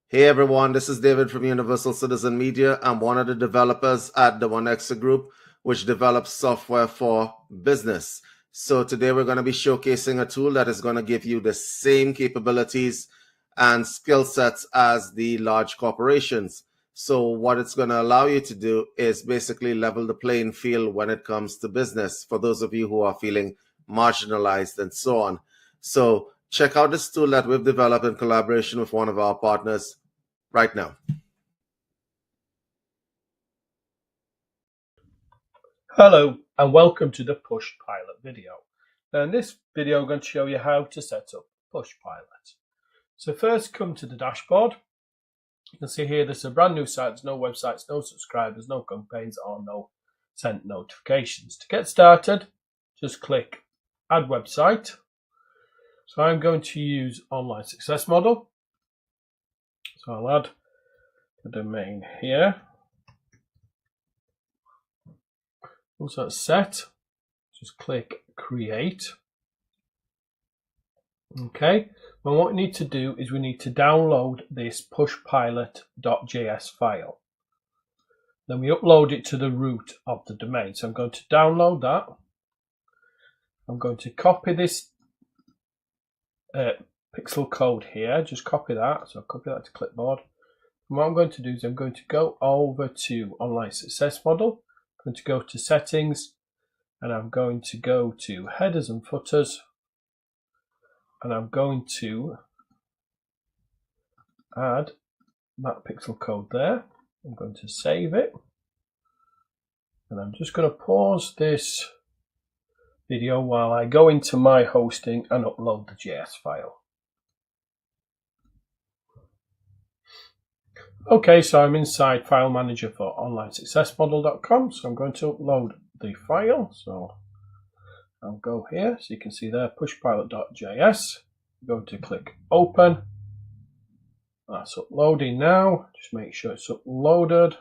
Hey everyone, this is David from Universal Citizen Media. I'm one of the developers at the onexxa group, which develops software for business. So today we're going to be showcasing a tool that is going to give you the same capabilities and skill sets as the large corporations. So what it's going to allow you to do is basically level the playing field when it comes to business for those of you who are feeling marginalized and so on. So check out this tool that we've developed in collaboration with one of our partners right now. Hello and welcome to the Pushpilot video. Now in this video I'm going to show you how to set up Pushpilot. So first come to the dashboard. You can see here there's a brand new site, there's no websites, no subscribers, no campaigns or no sent notifications. To get started, just click add website. So I'm going to use online success model. So I'll add the domain here. Once that's set, just click create. Okay, well what we need to do is we need to download this pushpilot.js file. Then we upload it to the root of the domain. So I'm going to download that. I'm going to copy this pixel code here, just copy that. So I'll copy that to clipboard. And what I'm going to do is I'm going to go over to online success model. I'm going to go to settings and I'm going to go to headers and footers and I'm going to add that pixel code there. I'm going to save it and I'm just going to pause this video while I go into my hosting and upload the JS file. Okay, so I'm inside File Manager for onlinesuccessmodel.com. So I'm going to upload the file. So I'll go here. So you can see there, pushpilot.js. I'm going to click Open. That's uploading now. Just make sure it's uploaded.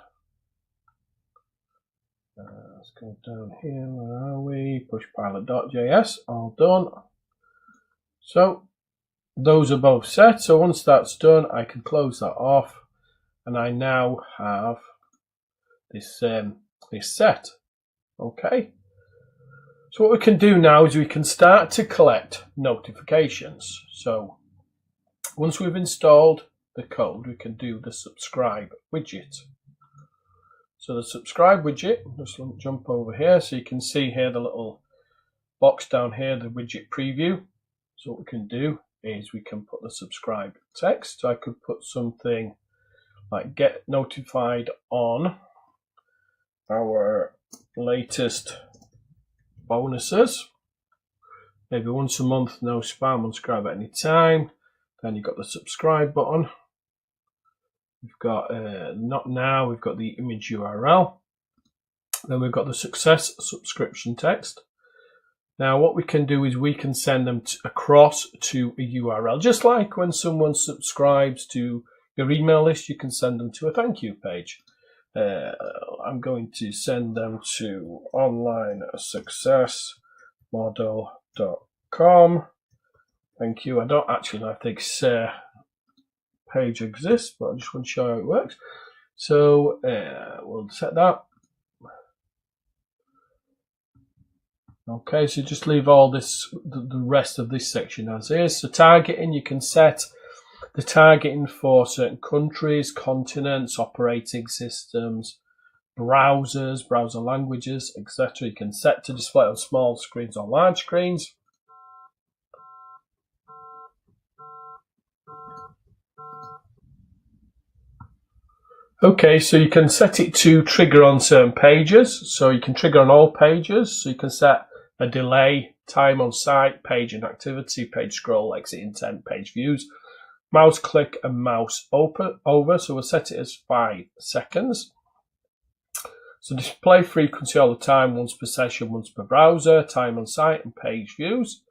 Let's go down here. Where are we? Pushpilot.js. All done. So those are both set. So once that's done, I can close that off. And I now have this set. Okay. So what we can do now is we can start to collect notifications. So once we've installed the code, we can do the subscribe widget. So the subscribe widget, just jump over here. So you can see here the little box down here, the widget preview. So what we can do is we can put the subscribe text. So I could put something like get notified on our latest bonuses. Maybe once a month, no spam, unsubscribe at any time. Then you've got the subscribe button. We've got not now, we've got the image URL. Then we've got the success subscription text. Now what we can do is we can send them across to a URL. Just like when someone subscribes to your email list, you can send them to a thank you page. I'm going to send them to onlinesuccessmodel.com. Thank you. I don't actually know if this page exists, but I just want to show you how it works. So we'll set that. Okay, so just leave all this, the rest of this section as is. So targeting, you can set the targeting for certain countries, continents, operating systems, browsers, browser languages, etc. You can set to display on small screens or large screens. Okay, so you can set it to trigger on certain pages. So you can trigger on all pages. So you can set a delay, time on site, page inactivity, page scroll, exit intent, page views. Mouse click and mouse over, so we'll set it as 5 seconds. So display frequency all the time, once per session, once per browser, time on site and page views.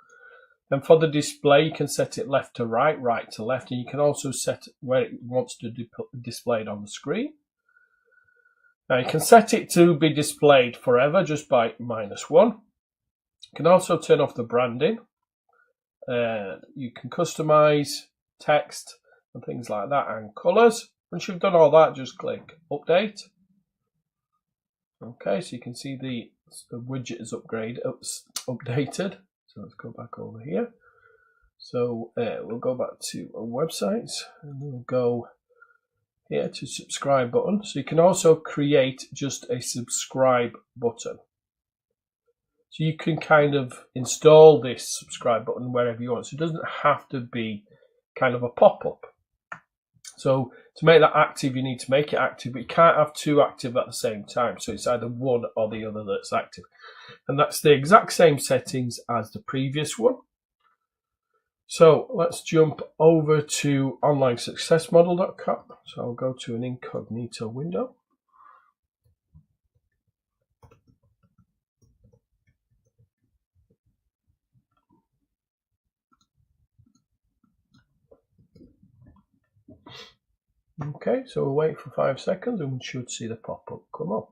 And for the display, you can set it left to right, right to left, and you can also set where it wants to be displayed on the screen. Now you can set it to be displayed forever just by -1. You can also turn off the branding. You can customize text and things like that, and colors. Once you've done all that, just click update. Okay, so you can see the widget is updated. So let's go back over here. So we'll go back to our websites and we'll go here to subscribe button. So you can also create just a subscribe button. So you can kind of install this subscribe button wherever you want. So it doesn't have to be kind of a pop-up. So to make that active, you need to make it active, but you can't have two active at the same time. So it's either one or the other that's active. And that's the exact same settings as the previous one. So let's jump over to onlinesuccessmodel.com. So I'll go to an incognito window. Okay, so we'll wait for 5 seconds and we should see the pop-up come up.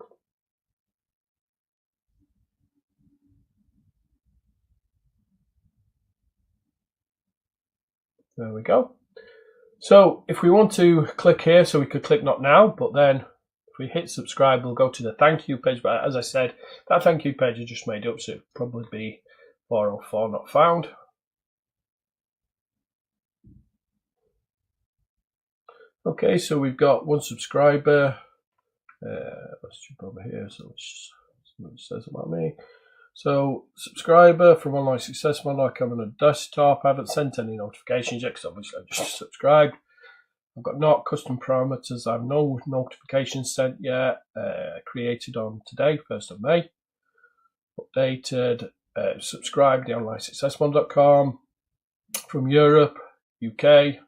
There we go. So if we want to click here, so we could click not now, but then if we hit subscribe, we'll go to the thank you page. But as I said, that thank you page I just made up, so it'll probably be 404 not found. Okay, so we've got one subscriber. Let's jump over here. So let's see what it says about me. So subscriber from Online Success Model. I come on a desktop. I haven't sent any notifications yet because obviously I just subscribed. I've got not custom parameters. I have no notifications sent yet. Created on today, 1st of May. Updated. Subscribed to onlinesuccessmodel.com. From Europe, UK.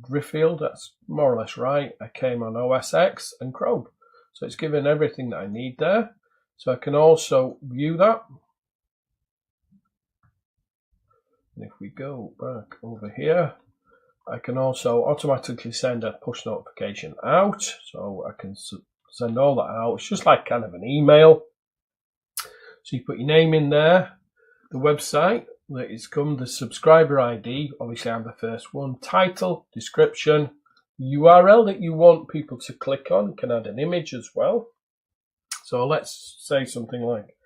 Driffield, that's more or less right. I came on OS X and Chrome. So it's given everything that I need there. So I can also view that. And if we go back over here, I can also automatically send a push notification out. So I can send all that out. It's just like kind of an email. So you put your name in there, the website that is come, the subscriber ID, obviously I'm the first one, title, description, URL that you want people to click on. You can add an image as well. So let's say something like,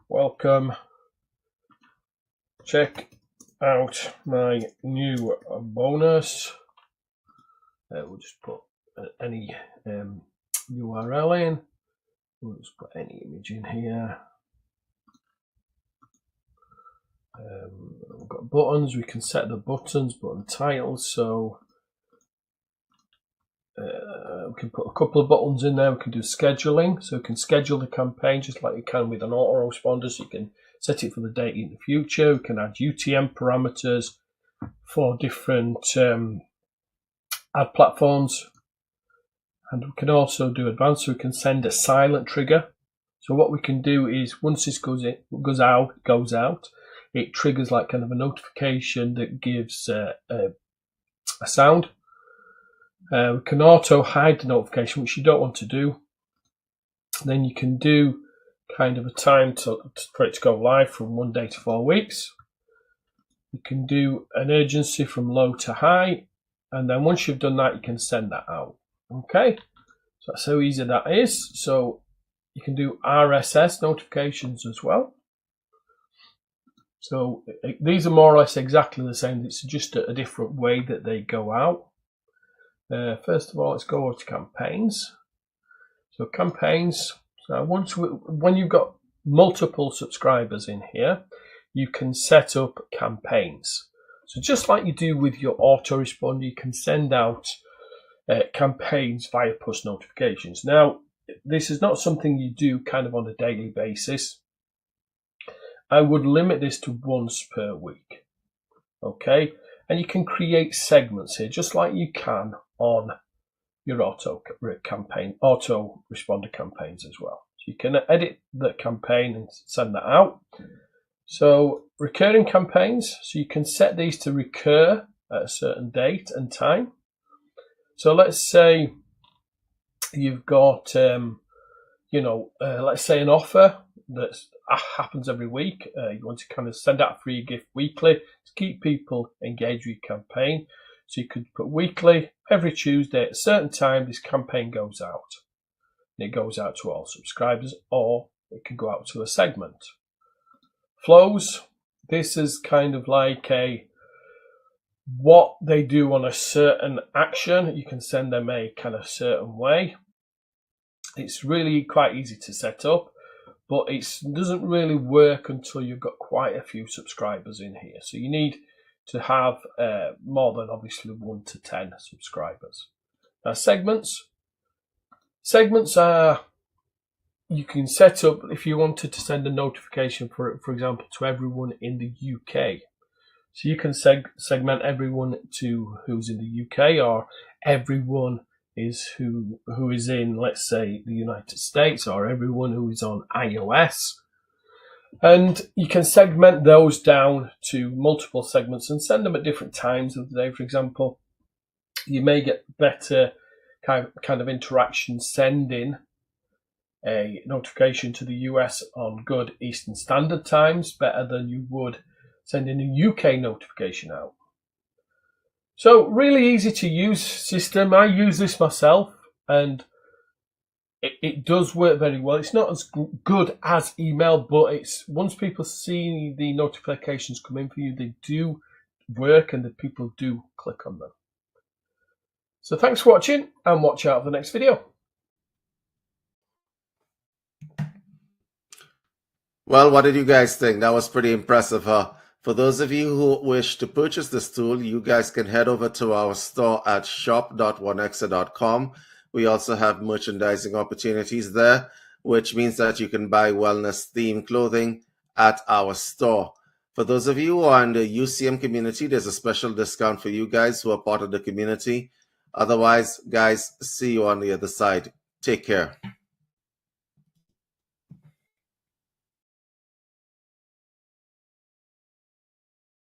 welcome, check out my new bonus. We'll just put any URL in. We'll just put any image in here. We've got buttons. We can set the buttons, button titles. So we can put a couple of buttons in there. We can do scheduling, so we can schedule the campaign just like you can with an autoresponder. So you can set it for the date in the future. We can add UTM parameters for different ad platforms, and we can also do advanced. So we can send a silent trigger. So what we can do is once this goes out. It triggers like kind of a notification that gives a sound. We can auto hide the notification, which you don't want to do. Then you can do kind of a time for it to go live from 1 day to 4 weeks. You can do an urgency from low to high. And then once you've done that, you can send that out. Okay, so that's how easy that is. So you can do RSS notifications as well. So these are more or less exactly the same. It's just a different way that they go out. First of all, let's go over to campaigns. So campaigns. So when you've got multiple subscribers in here, you can set up campaigns. So just like you do with your autoresponder, you can send out campaigns via push notifications. Now, this is not something you do kind of on a daily basis. I would limit this to once per week. Okay, and you can create segments here just like you can on your autoresponder campaigns as well. So you can edit the campaign and send that out. So recurring campaigns, so you can set these to recur at a certain date and time. So let's say you've got, let's say an offer that happens every week. You want to kind of send out a free gift weekly to keep people engaged with your campaign. So you could put weekly, every Tuesday at a certain time, this campaign goes out. And it goes out to all subscribers, or it can go out to a segment. Flows, this is kind of like what they do on a certain action. You can send them a kind of certain way. It's really quite easy to set up, but it doesn't really work until you've got quite a few subscribers in here. So you need to have more than obviously 1 to 10 subscribers. Now segments are, you can set up if you wanted to send a notification for example to everyone in the UK. So you can segment everyone to who's in the UK, or everyone is who is in, let's say, the United States, or everyone who is on iOS. And you can segment those down to multiple segments and send them at different times of the day. For example, you may get better kind of interaction sending a notification to the US on good Eastern Standard Times, better than you would sending a UK notification out. So really easy to use system. I use this myself, and it does work very well. It's not as good as email, but it's once people see the notifications come in for you, they do work and the people do click on them. So thanks for watching, and watch out for the next video. Well, what did you guys think? That was pretty impressive, huh? For those of you who wish to purchase this tool, you guys can head over to our store at shop.onexxa.com. We also have merchandising opportunities there, which means that you can buy wellness-themed clothing at our store. For those of you who are in the UCM community, there's a special discount for you guys who are part of the community. Otherwise, guys, see you on the other side. Take care.